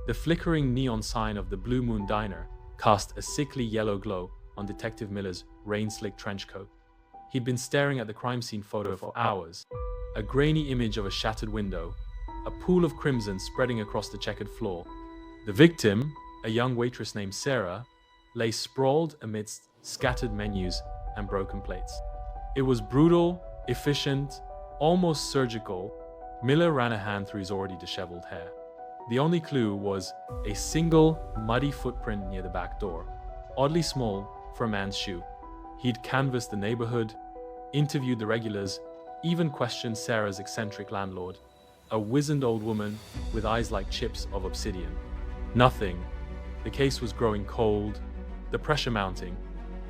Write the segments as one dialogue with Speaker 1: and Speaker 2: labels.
Speaker 1: The flickering neon sign of the Blue Moon Diner cast a sickly yellow glow on Detective Miller's rain-slicked trench coat. He'd been staring at the crime scene photo for hours. A grainy image of a shattered window, a pool of crimson spreading across the checkered floor. The victim, a young waitress named Sarah, lay sprawled amidst scattered menus and broken plates. It was brutal, efficient, almost surgical. Miller ran a hand through his already disheveled hair. The only clue was a single, muddy footprint near the back door, oddly small for a man's shoe. He'd canvassed the neighborhood, interviewed the regulars, even questioned Sarah's eccentric landlord, a wizened old woman with eyes like chips of obsidian. Nothing. The case was growing cold, the pressure mounting.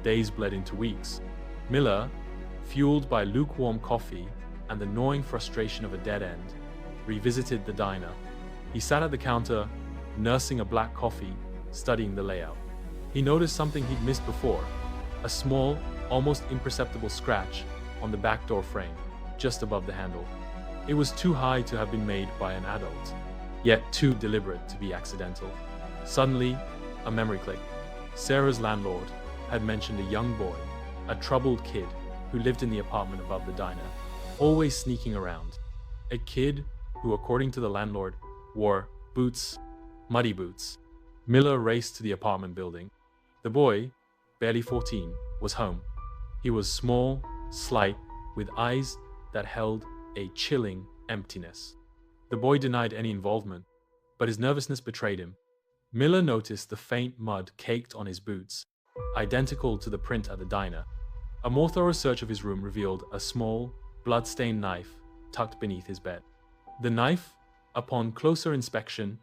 Speaker 1: Days bled into weeks. Miller, fueled by lukewarm coffee and the gnawing frustration of a dead end, revisited the diner. He sat at the counter, nursing a black coffee, studying the layout. He noticed something he'd missed before, a small, almost imperceptible scratch on the back door frame, just above the handle. It was too high to have been made by an adult, yet too deliberate to be accidental. Suddenly, a memory clicked. Sarah's landlord had mentioned a young boy, a troubled kid who lived in the apartment above the diner, always sneaking around. A kid who, according to the landlord, wore boots, muddy boots. Miller raced to the apartment building. The boy, barely 14, was home. He was small, slight, with eyes that held a chilling emptiness. The boy denied any involvement, but his nervousness betrayed him. Miller noticed the faint mud caked on his boots, identical to the print at the diner. A more thorough search of his room revealed a small, blood-stained knife tucked beneath his bed. The knife, upon closer inspection,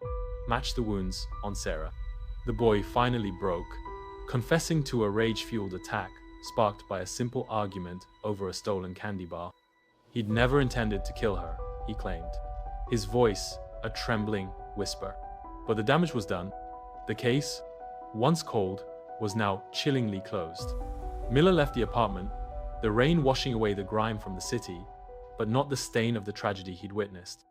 Speaker 1: matched the wounds on Sarah. The boy finally broke, confessing to a rage-fueled attack sparked by a simple argument over a stolen candy bar. He'd never intended to kill her, he claimed, his voice a trembling whisper. But the damage was done. The case, once cold, was now chillingly closed. Miller left the apartment, the rain washing away the grime from the city, but not the stain of the tragedy he'd witnessed.